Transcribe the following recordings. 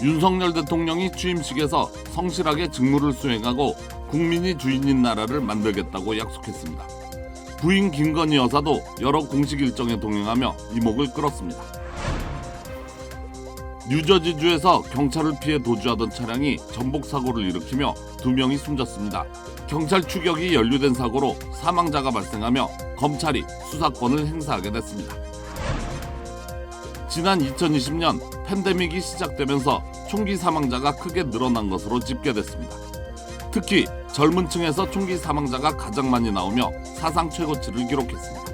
윤석열 대통령이 취임식에서 성실하게 직무를 수행하고 국민이 주인인 나라를 만들겠다고 약속했습니다. 부인 김건희 여사도 여러 공식 일정에 동행하며 이목을 끌었습니다. 뉴저지주에서 경찰을 피해 도주하던 차량이 전복 사고를 일으키며 2명이 숨졌습니다. 경찰 추격이 연루된 사고로 사망자가 발생하며 검찰이 수사권을 행사하게 됐습니다. 지난 2020년 팬데믹이 시작되면서 총기 사망자가 크게 늘어난 것으로 집계됐습니다. 특히 젊은 층에서 총기 사망자가 가장 많이 나오며 사상 최고치를 기록했습니다.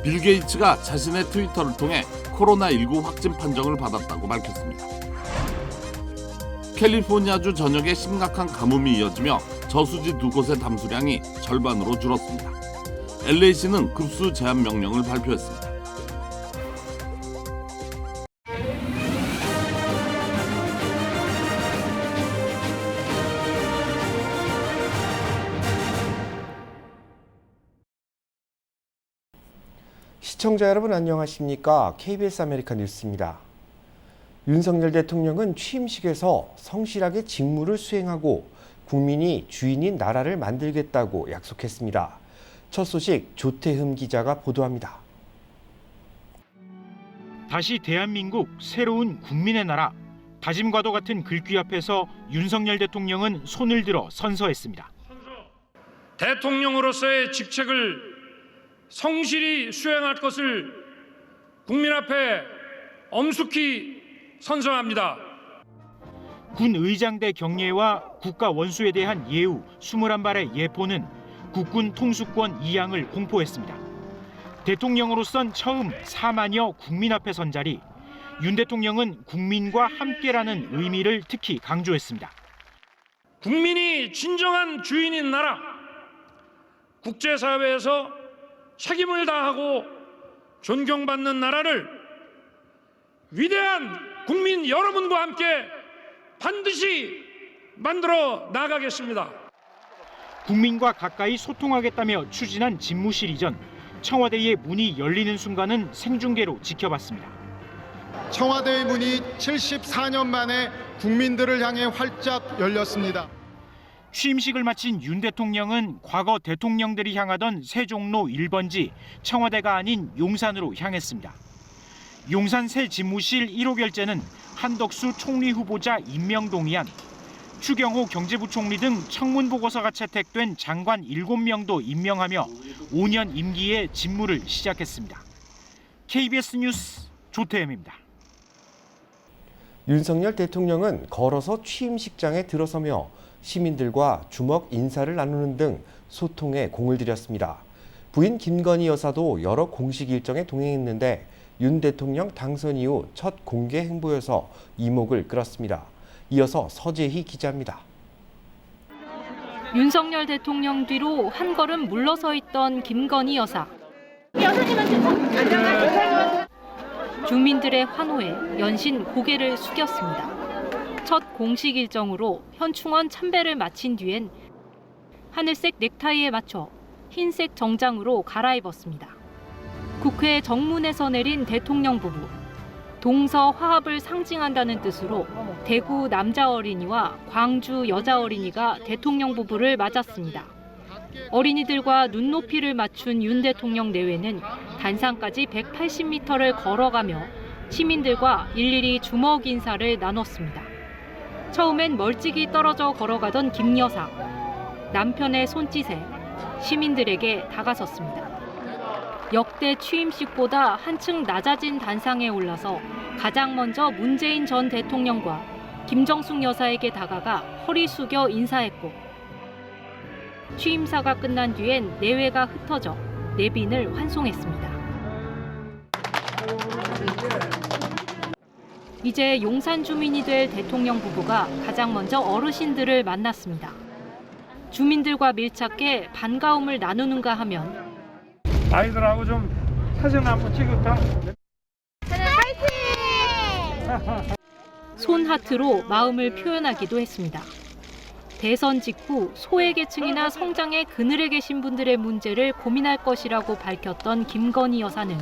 빌 게이츠가 자신의 트위터를 통해 코로나19 확진 판정을 받았다고 밝혔습니다. 캘리포니아주 전역에 심각한 가뭄이 이어지며 저수지 2곳의 담수량이 절반으로 줄었습니다. LA시는 급수 제한 명령을 발표했습니다. 시청자 여러분 안녕하십니까? KBS 아메리카 뉴스입니다. 윤석열 대통령은 취임식에서 성실하게 직무를 수행하고 국민이 주인인 나라를 만들겠다고 약속했습니다. 첫 소식 조태흠 기자가 보도합니다. 다시 대한민국 새로운 국민의 나라. 다짐과도 같은 글귀 앞에서 윤석열 대통령은 손을 들어 선서했습니다. 대통령으로서의 직책을 성실히 수행할 것을 국민 앞에 엄숙히 선서합니다. 군 의장대 경례와 국가 원수에 대한 예우 21발의 예포는 국군 통수권 2양을 공포했습니다. 대통령으로선 처음 4만여 국민 앞에 선 자리, 윤 대통령은 국민과 함께라는 의미를 특히 강조했습니다. 국민이 진정한 주인인 나라, 국제사회에서 책임을 다하고 존경받는 나라를 위대한 국민 여러분과 함께 반드시 만들어 나가겠습니다. 국민과 가까이 소통하겠다며 추진한 집무실 이전, 청와대의 문이 열리는 순간은 생중계로 지켜봤습니다. 청와대의 문이 74년 만에 국민들을 향해 활짝 열렸습니다. 취임식을 마친 윤 대통령은 과거 대통령들이 향하던 세종로 1번지 청와대가 아닌 용산으로 향했습니다. 용산 새 집무실 1호 결재는 한덕수 총리 후보자 임명 동의안, 추경호 경제부총리 등 청문 보고서가 채택된 장관 7명도 임명하며 5년 임기의 직무를 시작했습니다. KBS 뉴스 조태흠입니다. 윤석열 대통령은 걸어서 취임식장에 들어서며 시민들과 주먹 인사를 나누는 등 소통에 공을 들였습니다. 부인 김건희 여사도 여러 공식 일정에 동행했는데 윤 대통령 당선 이후 첫 공개 행보여서 이목을 끌었습니다. 이어서 서재희 기자입니다. 윤석열 대통령 뒤로 한 걸음 물러서 있던 김건희 여사. 주민들의 환호에 연신 고개를 숙였습니다. 첫 공식 일정으로 현충원 참배를 마친 뒤엔 하늘색 넥타이에 맞춰 흰색 정장으로 갈아입었습니다. 국회 정문에서 내린 대통령 부부. 동서 화합을 상징한다는 뜻으로 대구 남자 어린이와 광주 여자 어린이가 대통령 부부를 맞았습니다. 어린이들과 눈높이를 맞춘 윤 대통령 내외는 단상까지 180m를 걸어가며 시민들과 일일이 주먹 인사를 나눴습니다. 처음엔 멀찍이 떨어져 걸어가던 김 여사. 남편의 손짓에 시민들에게 다가섰습니다. 역대 취임식보다 한층 낮아진 단상에 올라서 가장 먼저 문재인 전 대통령과 김정숙 여사에게 다가가 허리 숙여 인사했고, 취임사가 끝난 뒤엔 내외가 흩어져 내빈을 환송했습니다. 이제 용산 주민이 될 대통령 부부가 가장 먼저 어르신들을 만났습니다. 주민들과 밀착해 반가움을 나누는가 하면 아이들하고 좀 사진 한번 찍을까? 손 하트로 마음을 표현하기도 했습니다. 대선 직후 소외계층이나 성장의 그늘에 계신 분들의 문제를 고민할 것이라고 밝혔던 김건희 여사는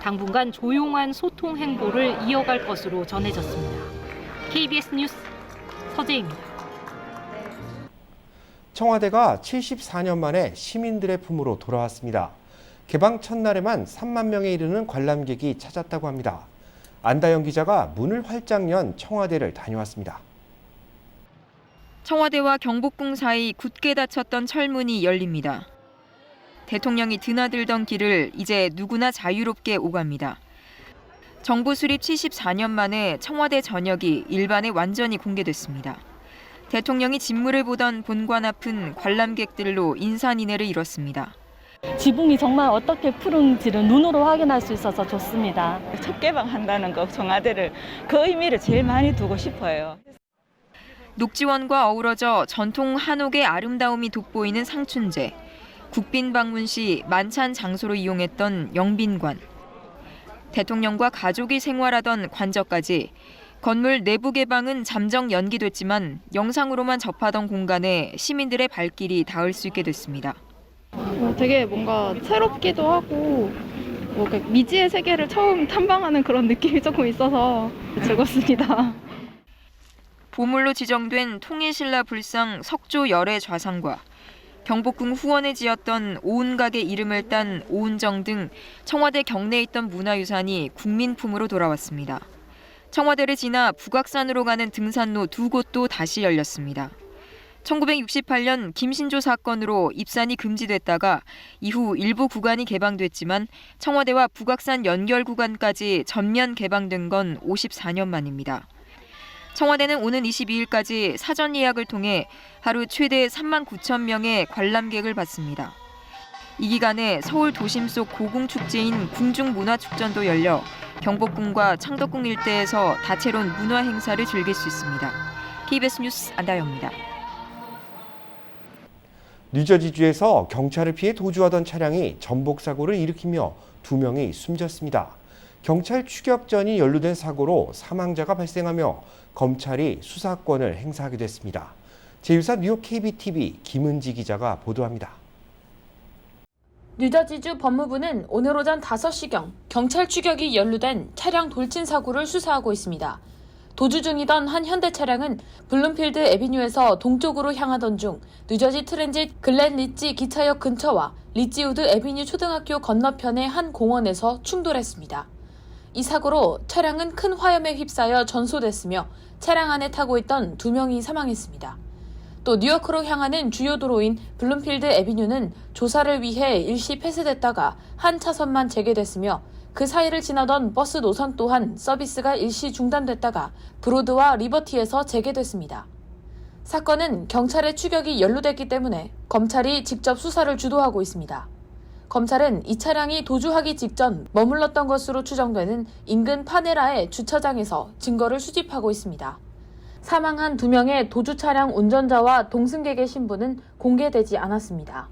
당분간 조용한 소통 행보를 이어갈 것으로 전해졌습니다. KBS 뉴스 서재입니다. 청와대가 74년 만에 시민들의 품으로 돌아왔습니다. 개방 첫날에만 3만 명에 이르는 관람객이 찾았다고 합니다. 안다영 기자가 문을 활짝 연 청와대를 다녀왔습니다. 청와대와 경복궁 사이 굳게 닫혔던 철문이 열립니다. 대통령이 드나들던 길을 이제 누구나 자유롭게 오갑니다. 정부 수립 74년 만에 청와대 전역이 일반에 완전히 공개됐습니다. 대통령이 진물을 보던 본관 앞은 관람객들로 인산인해를 이뤘습니다. 지붕이 정말 어떻게 푸른지를 눈으로 확인할 수 있어서 좋습니다. 첫 개방한다는 거 청와대를 그 의미를 제일 많이 두고 싶어요. 녹지원과 어우러져 전통 한옥의 아름다움이 돋보이는 상춘제, 국빈 방문 시 만찬 장소로 이용했던 영빈관, 대통령과 가족이 생활하던 관저까지 건물 내부 개방은 잠정 연기됐지만 영상으로만 접하던 공간에 시민들의 발길이 닿을 수 있게 됐습니다. 되게 뭔가 새롭기도 하고 미지의 세계를 처음 탐방하는 그런 느낌이 조금 있어서 즐겁습니다. 보물로 지정된 통일신라 불상 석조 열애 좌상과 경복궁 후원에 지었던 오은각의 이름을 딴 오은정 등 청와대 경내에 있던 문화유산이 국민품으로 돌아왔습니다. 청와대를 지나 북악산으로 가는 등산로 2곳도 다시 열렸습니다. 1968년 김신조 사건으로 입산이 금지됐다가 이후 일부 구간이 개방됐지만 청와대와 북악산 연결 구간까지 전면 개방된 건 54년 만입니다. 청와대는 오는 22일까지 사전 예약을 통해 하루 최대 3만 9천 명의 관람객을 받습니다. 이 기간에 서울 도심 속 고궁축제인 궁중문화축전도 열려 경복궁과 창덕궁 일대에서 다채로운 문화 행사를 즐길 수 있습니다. KBS 뉴스 안다영입니다. 뉴저지주에서 경찰을 피해 도주하던 차량이 전복 사고를 일으키며 2명이 숨졌습니다. 경찰 추격전이 연루된 사고로 사망자가 발생하며 검찰이 수사권을 행사하게 됐습니다. 제1사 뉴욕 KBTV 김은지 기자가 보도합니다. 뉴저지주 법무부는 오늘 오전 5시경 경찰 추격이 연루된 차량 돌진 사고를 수사하고 있습니다. 도주 중이던 한 현대 차량은 블룸필드 애비뉴에서 동쪽으로 향하던 중 뉴저지 트랜짓 글렌 리치 기차역 근처와 리치우드 애비뉴 초등학교 건너편의 한 공원에서 충돌했습니다. 이 사고로 차량은 큰 화염에 휩싸여 전소됐으며 차량 안에 타고 있던 2명이 사망했습니다. 또 뉴요크로 향하는 주요 도로인 블룸필드 애비뉴는 조사를 위해 일시 폐쇄됐다가 한 차선만 재개됐으며 그 사이를 지나던 버스 노선 또한 서비스가 일시 중단됐다가 브로드와 리버티에서 재개됐습니다. 사건은 경찰의 추격이 연루됐기 때문에 검찰이 직접 수사를 주도하고 있습니다. 검찰은 이 차량이 도주하기 직전 머물렀던 것으로 추정되는 인근 파네라의 주차장에서 증거를 수집하고 있습니다. 사망한 2명의 도주 차량 운전자와 동승객의 신분은 공개되지 않았습니다.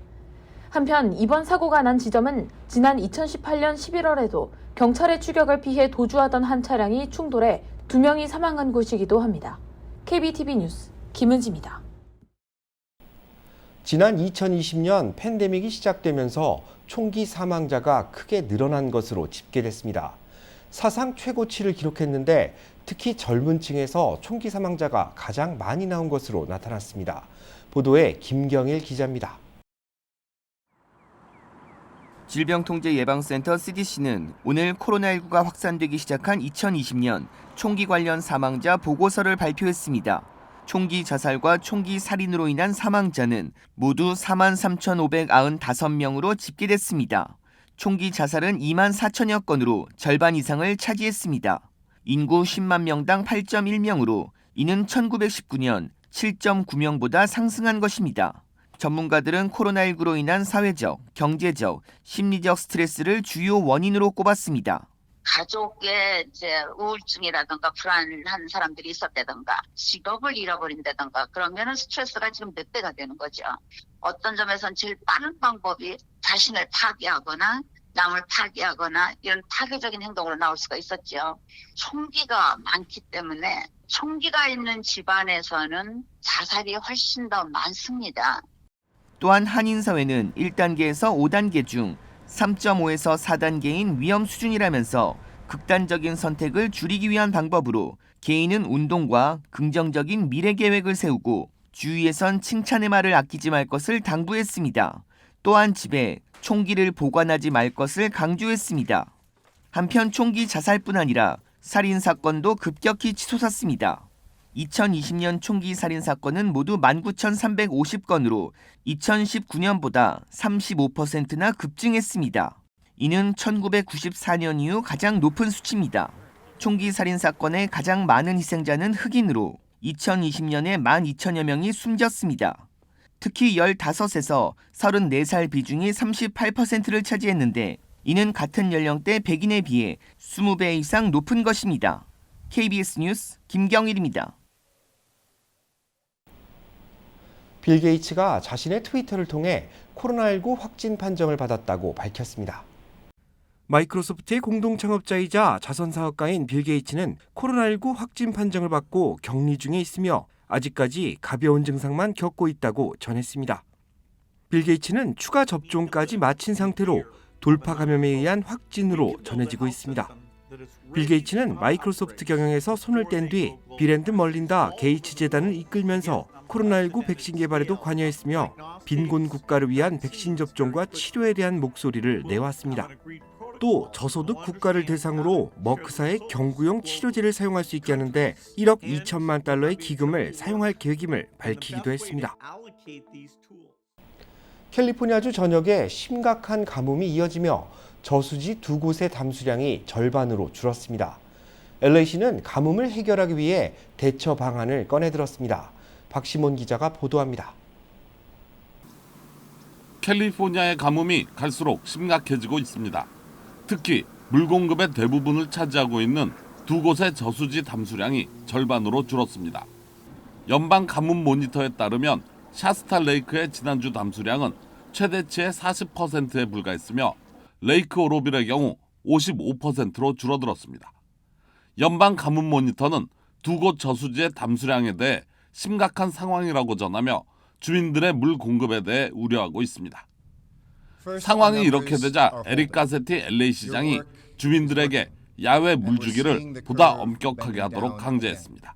한편 이번 사고가 난 지점은 지난 2018년 11월에도 경찰의 추격을 피해 도주하던 한 차량이 충돌해 2명이 사망한 곳이기도 합니다. KBTV 뉴스 김은지입니다. 지난 2020년 팬데믹이 시작되면서 총기 사망자가 크게 늘어난 것으로 집계됐습니다. 사상 최고치를 기록했는데 특히 젊은 층에서 총기 사망자가 가장 많이 나온 것으로 나타났습니다. 보도에 김경일 기자입니다. 질병통제예방센터 CDC는 오늘 코로나19가 확산되기 시작한 2020년 총기 관련 사망자 보고서를 발표했습니다. 총기 자살과 총기 살인으로 인한 사망자는 모두 43,595명으로 집계됐습니다. 총기 자살은 2만 4천여 건으로 절반 이상을 차지했습니다. 인구 10만 명당 8.1명으로 이는 1919년 7.9명보다 상승한 것입니다. 전문가들은 코로나19로 인한 사회적, 경제적, 심리적 스트레스를 주요 원인으로 꼽았습니다. 가족의 우울증이라든가 불안한 사람들이 있었다든가 직업을 잃어버린다든가 그러면은 스트레스가 지금 몇 배가 되는 거죠. 어떤 점에서는 제일 빠른 방법이 자신을 파괴하거나 남을 파괴하거나 이런 파괴적인 행동으로 나올 수가 있었죠. 총기가 많기 때문에 총기가 있는 집안에서는 자살이 훨씬 더 많습니다. 또한 한인사회는 1단계에서 5단계 중 3.5에서 4단계인 위험 수준이라면서 극단적인 선택을 줄이기 위한 방법으로 개인은 운동과 긍정적인 미래 계획을 세우고 주위에선 칭찬의 말을 아끼지 말 것을 당부했습니다. 또한 집에 총기를 보관하지 말 것을 강조했습니다. 한편 총기 자살뿐 아니라 살인 사건도 급격히 치솟았습니다. 2020년 총기 살인 사건은 모두 19,350건으로 2019년보다 35%나 급증했습니다. 이는 1994년 이후 가장 높은 수치입니다. 총기 살인 사건의 가장 많은 희생자는 흑인으로 2020년에 12,000여 명이 숨졌습니다. 특히 15에서 34살 비중이 38%를 차지했는데 이는 같은 연령대 백인에 비해 20배 이상 높은 것입니다. KBS 뉴스 김경일입니다. 빌 게이츠가 자신의 트위터를 통해 코로나19 확진 판정을 받았다고 밝혔습니다. 마이크로소프트의 공동 창업자이자 자선 사업가인 빌 게이츠는 코로나19 확진 판정을 받고 격리 중에 있으며 아직까지 가벼운 증상만 겪고 있다고 전했습니다. 빌 게이츠는 추가 접종까지 마친 상태로 돌파 감염에 의한 확진으로 전해지고 있습니다. 빌 게이츠는 마이크로소프트 경영에서 손을 뗀 뒤 빌 앤드 멀린다 게이츠 재단을 이끌면서 코로나19 백신 개발에도 관여했으며 빈곤 국가를 위한 백신 접종과 치료에 대한 목소리를 내왔습니다. 또 저소득 국가를 대상으로 머크사의 경구용 치료제를 사용할 수 있게 하는데 1억 2천만 달러의 기금을 사용할 계획임을 밝히기도 했습니다. 캘리포니아주 전역에 심각한 가뭄이 이어지며 저수지 2곳의 담수량이 절반으로 줄었습니다. LA시는 가뭄을 해결하기 위해 대처 방안을 꺼내들었습니다. 박시몬 기자가 보도합니다. 캘리포니아의 가뭄이 갈수록 심각해지고 있습니다. 특히 물 공급의 대부분을 차지하고 있는 2곳의 저수지 담수량이 절반으로 줄었습니다. 연방 가뭄 모니터에 따르면 샤스타 레이크의 지난주 담수량은 최대치의 40%에 불과했으며 레이크 오로빌의 경우 55%로 줄어들었습니다. 연방 가뭄 모니터는 2곳 저수지의 담수량에 대해 심각한 상황이라고 전하며 주민들의 물 공급에 대해 우려하고 있습니다. 상황이 이렇게 되자 에릭 가세티 LA 시장이 주민들에게 야외 물주기를 보다 엄격하게 하도록 강제했습니다.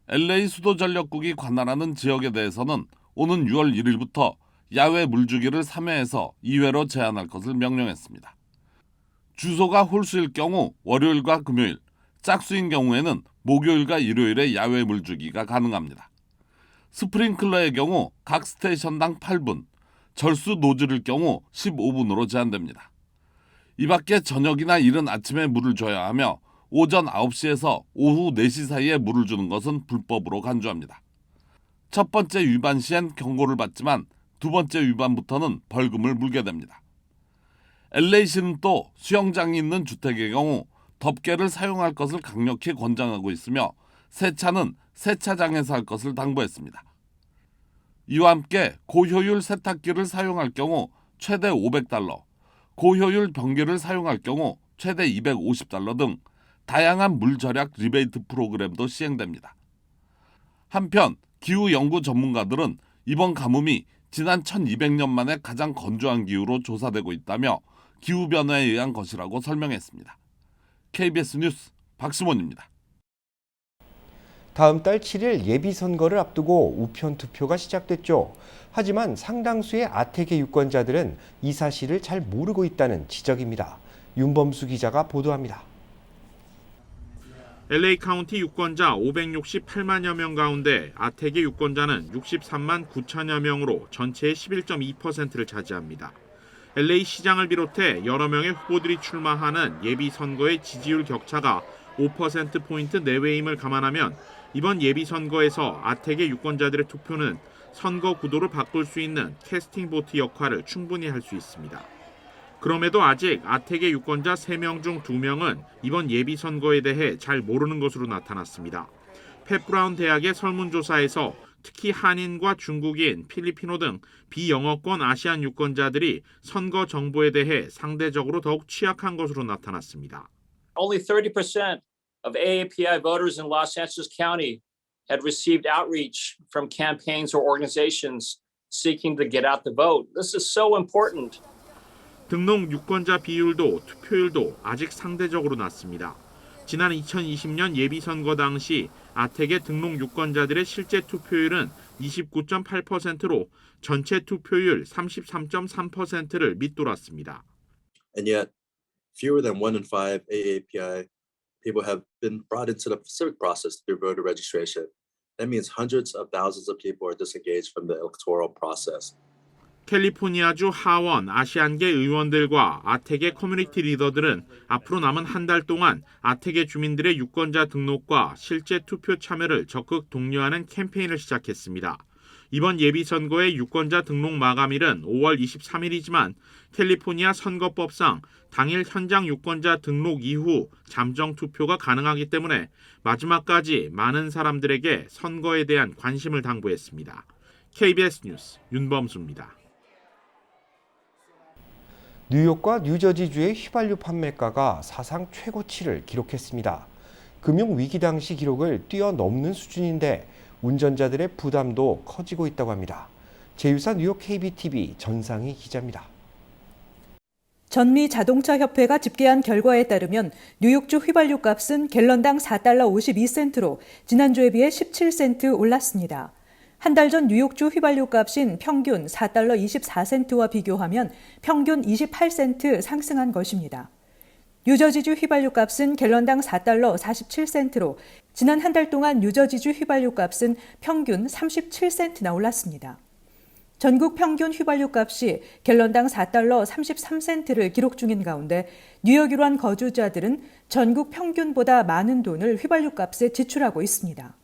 LA 수도전력국이 관할하는 지역에 대해서는 오는 6월 1일부터 야외 물주기를 3회에서 2회로 제한할 것을 명령했습니다. 주소가 홀수일 경우 월요일과 금요일, 짝수인 경우에는 목요일과 일요일에 야외 물주기가 가능합니다. 스프링클러의 경우 각 스테이션당 8분, 절수 노즐일 경우 15분으로 제한됩니다. 이 밖에 저녁이나 이른 아침에 물을 줘야 하며 오전 9시에서 오후 4시 사이에 물을 주는 것은 불법으로 간주합니다. 첫 번째 위반 시엔 경고를 받지만 두 번째 위반부터는 벌금을 물게 됩니다. LA시는 또 수영장이 있는 주택의 경우 덮개를 사용할 것을 강력히 권장하고 있으며 세차는 세차장에서 할 것을 당부했습니다. 이와 함께 고효율 세탁기를 사용할 경우 최대 $500, 고효율 변기를 사용할 경우 최대 $250 등 다양한 물 절약 리베이트 프로그램도 시행됩니다. 한편 기후 연구 전문가들은 이번 가뭄이 지난 1200년 만에 가장 건조한 기후로 조사되고 있다며 기후변화에 의한 것이라고 설명했습니다. KBS 뉴스 박시몬입니다. 다음 달 7일 예비선거를 앞두고 우편 투표가 시작됐죠. 하지만 상당수의 아태계 유권자들은 이 사실을 잘 모르고 있다는 지적입니다. 윤범수 기자가 보도합니다. LA 카운티 유권자 568만여 명 가운데 아태계 유권자는 63만 9천여 명으로 전체의 11.2%를 차지합니다. LA 시장을 비롯해 여러 명의 후보들이 출마하는 예비선거의 지지율 격차가 5%포인트 내외임을 감안하면 이번 예비선거에서 아태계 유권자들의 투표는 선거 구도를 바꿀 수 있는 캐스팅 보트 역할을 충분히 할 수 있습니다. 그럼에도 아직 아태계 유권자 3명 중 2명은 이번 예비선거에 대해 잘 모르는 것으로 나타났습니다. 팻 브라운 대학의 설문조사에서 특히 한인과 중국인, 필리피노 등 비영어권 아시안 유권자들이 선거 정보에 대해 상대적으로 더욱 취약한 것으로 나타났습니다. Only 30% of AAPI voters in Los Angeles County had received outreach from campaigns or organizations seeking to get out the vote. This is so important. 등록 유권자 비율도 투표율도 아직 상대적으로 낮습니다. 지난 2020년 예비선거 당시 아텍의 등록 유권자들의 실제 투표율은 29.8%로 전체 투표율 33.3%를 밑돌았습니다. And yet, fewer than 1 in 5 AAPI people have been brought into the civic process through voter registration. That means hundreds of thousands of people are disengaged from the electoral process. 캘리포니아주 하원 아시안계 의원들과 아텍의 커뮤니티 리더들은 앞으로 남은 한 달 동안 아텍의 주민들의 유권자 등록과 실제 투표 참여를 적극 독려하는 캠페인을 시작했습니다. 이번 예비선거의 유권자 등록 마감일은 5월 23일이지만 캘리포니아 선거법상 당일 현장 유권자 등록 이후 잠정 투표가 가능하기 때문에 마지막까지 많은 사람들에게 선거에 대한 관심을 당부했습니다. KBS 뉴스 윤범수입니다. 뉴욕과 뉴저지주의 휘발유 판매가가 사상 최고치를 기록했습니다. 금융위기 당시 기록을 뛰어넘는 수준인데 운전자들의 부담도 커지고 있다고 합니다. 제휴사 뉴욕 KBTV 전상희 기자입니다. 전미 자동차 협회가 집계한 결과에 따르면 뉴욕주 휘발유 값은 갤런당 4달러 52센트로 지난주에 비해 17센트 올랐습니다. 한 달 전 뉴욕주 휘발유 값인 평균 4달러 24센트와 비교하면 평균 28센트 상승한 것입니다. 뉴저지주 휘발유 값은 갤런당 4달러 47센트로 지난 한 달 동안 뉴저지주 휘발유 값은 평균 37센트나 올랐습니다. 전국 평균 휘발유 값이 갤런당 4달러 33센트를 기록 중인 가운데 뉴욕으로 한 거주자들은 전국 평균보다 많은 돈을 휘발유 값에 지출하고 있습니다.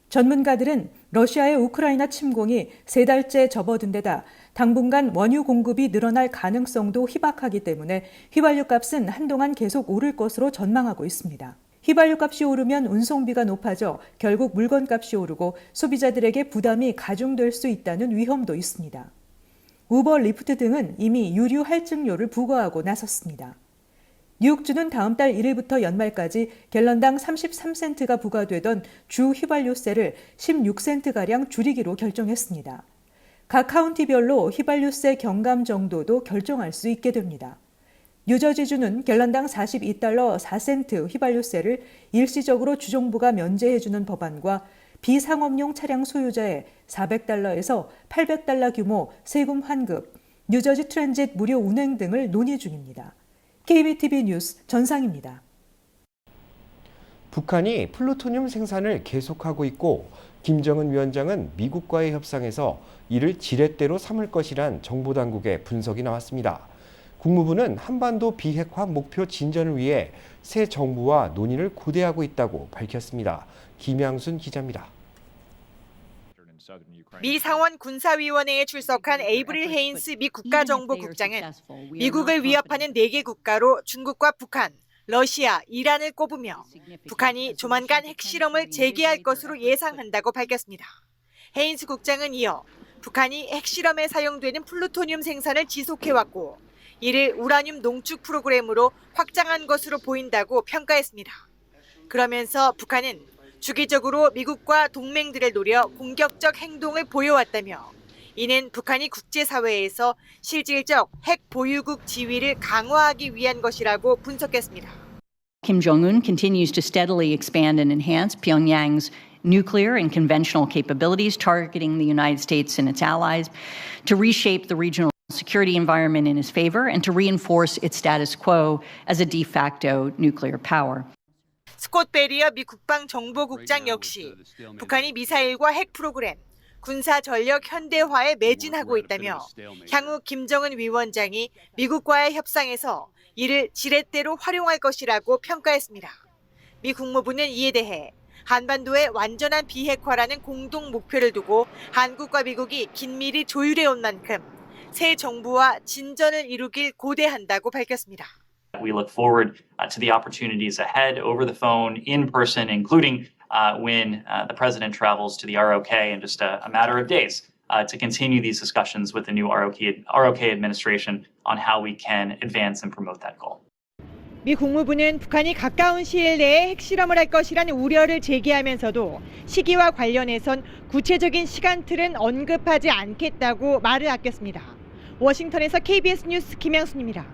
전문가들은 러시아의 우크라이나 침공이 3달째 접어든 데다 당분간 원유 공급이 늘어날 가능성도 희박하기 때문에 휘발유 값은 한동안 계속 오를 것으로 전망하고 있습니다. 휘발유 값이 오르면 운송비가 높아져 결국 물건값이 오르고 소비자들에게 부담이 가중될 수 있다는 위험도 있습니다. 우버, 리프트 등은 이미 유류 할증료를 부과하고 나섰습니다. 뉴욕주는 다음 달 1일부터 연말까지 갤런당 33센트가 부과되던 주 휘발유세를 16센트가량 줄이기로 결정했습니다. 각 카운티별로 휘발유세 경감 정도도 결정할 수 있게 됩니다. 뉴저지주는 갤런당 42달러 4센트 휘발유세를 일시적으로 주정부가 면제해주는 법안과 비상업용 차량 소유자의 400달러에서 800달러 규모 세금 환급, 뉴저지 트랜짓 무료 운행 등을 논의 중입니다. KBTV 뉴스 전상입니다. 북한이 플루토늄 생산을 계속하고 있고 김정은 위원장은 미국과의 협상에서 이를 지렛대로 삼을 것이란 정보당국의 분석이 나왔습니다. 국무부는 한반도 비핵화 목표 진전을 위해 새 정부와 논의를 고대하고 있다고 밝혔습니다. 김양순 기자입니다. 미 상원 군사위원회에 출석한 에이브릴 헤인스 미 국가정보국장은 미국을 위협하는 4개 국가로 중국과 북한, 러시아, 이란을 꼽으며 북한이 조만간 핵실험을 재개할 것으로 예상한다고 밝혔습니다. 헤인스 국장은 이어 북한이 핵실험에 사용되는 플루토늄 생산을 지속해왔고 이를 우라늄 농축 프로그램으로 확장한 것으로 보인다고 평가했습니다. 그러면서 북한은 주기적으로 미국과 동맹들을 노려 공격적 행동을 보여왔다며 이는 북한이 국제사회에서 실질적 핵 보유국 지위를 강화하기 위한 것이라고 분석했습니다. Kim Jong-un continues to steadily expand and enhance Pyongyang's nuclear and conventional capabilities, targeting the United States and its allies to reshape the regional security environment in his favor and to reinforce its status quo as a de facto nuclear power. 스콧 베리어 미 국방정보국장 역시 북한이 미사일과 핵 프로그램, 군사 전력 현대화에 매진하고 있다며 향후 김정은 위원장이 미국과의 협상에서 이를 지렛대로 활용할 것이라고 평가했습니다. 미 국무부는 이에 대해 한반도의 완전한 비핵화라는 공동 목표를 두고 한국과 미국이 긴밀히 조율해온 만큼 새 정부와 진전을 이루길 고대한다고 밝혔습니다. We look forward to the opportunities ahead over the phone, in person, including when the president travels to the ROK in just a matter of days to continue these discussions with the new ROK administration on how we can advance and promote that goal. 미 국무부는 북한이 가까운 시일 내에 핵실험을 할 것이라는 우려를 제기하면서도 시기와 관련해선 구체적인 시간틀은 언급하지 않겠다고 말을 아꼈습니다. 워싱턴에서 KBS 뉴스 김양순입니다.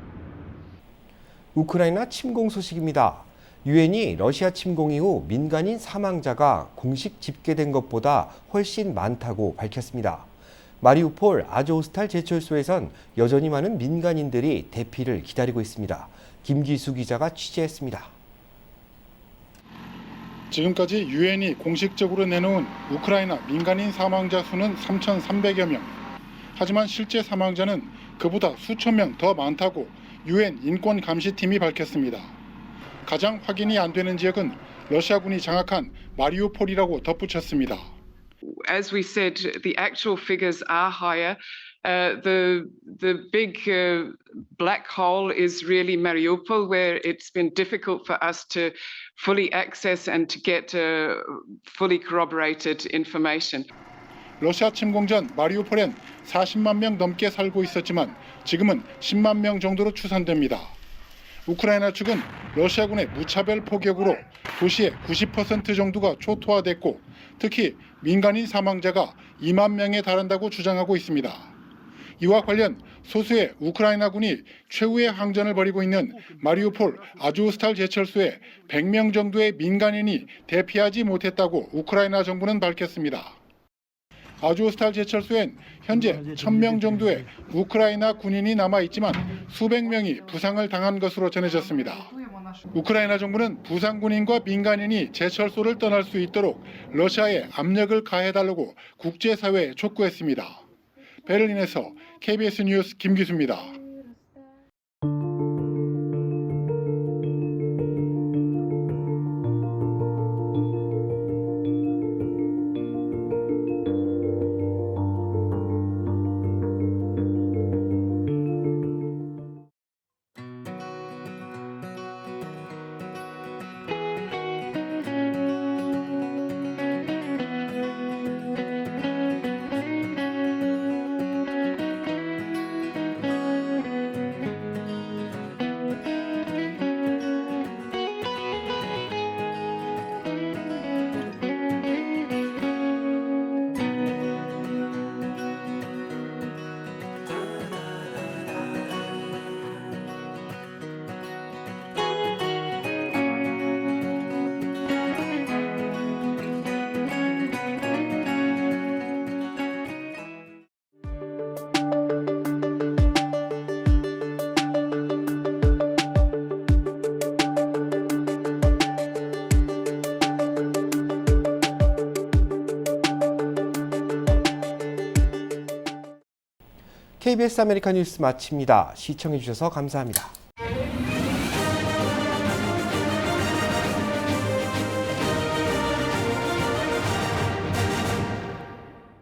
우크라이나 침공 소식입니다. 유엔이 러시아 침공 이후 민간인 사망자가 공식 집계된 것보다 훨씬 많다고 밝혔습니다. 마리우폴 아조스탈 제철소에선 여전히 많은 민간인들이 대피를 기다리고 있습니다. 김기수 기자가 취재했습니다. 지금까지 유엔이 공식적으로 내놓은 우크라이나 민간인 사망자 수는 3,300여 명. 하지만 실제 사망자는 그보다 수천 명 더 많다고 유엔 인권감시팀이 밝혔습니다. 가장 확인이 안 되는 지역은 러시아군이 장악한 마리우폴이라고 덧붙였습니다. As we said, the actual figures are higher. The big black hole is really Mariupol, where it's been difficult for us to fully access and to get fully corroborated information. 러시아 침공 전 마리우폴엔 40만 명 넘게 살고 있었지만 지금은 10만 명 정도로 추산됩니다. 우크라이나 측은 러시아군의 무차별 포격으로 도시의 90% 정도가 초토화됐고 특히 민간인 사망자가 2만 명에 달한다고 주장하고 있습니다. 이와 관련 소수의 우크라이나군이 최후의 항전을 벌이고 있는 마리우폴 아조스탈 제철소에 100명 정도의 민간인이 대피하지 못했다고 우크라이나 정부는 밝혔습니다. 아조스탈 제철소엔 현재 1,000명 정도의 우크라이나 군인이 남아있지만 수백 명이 부상을 당한 것으로 전해졌습니다. 우크라이나 정부는 부상 군인과 민간인이 제철소를 떠날 수 있도록 러시아에 압력을 가해달라고 국제사회에 촉구했습니다. 베를린에서 KBS 뉴스 김기수입니다. KBS 아메리카 뉴스 마칩니다. 시청해주셔서 감사합니다.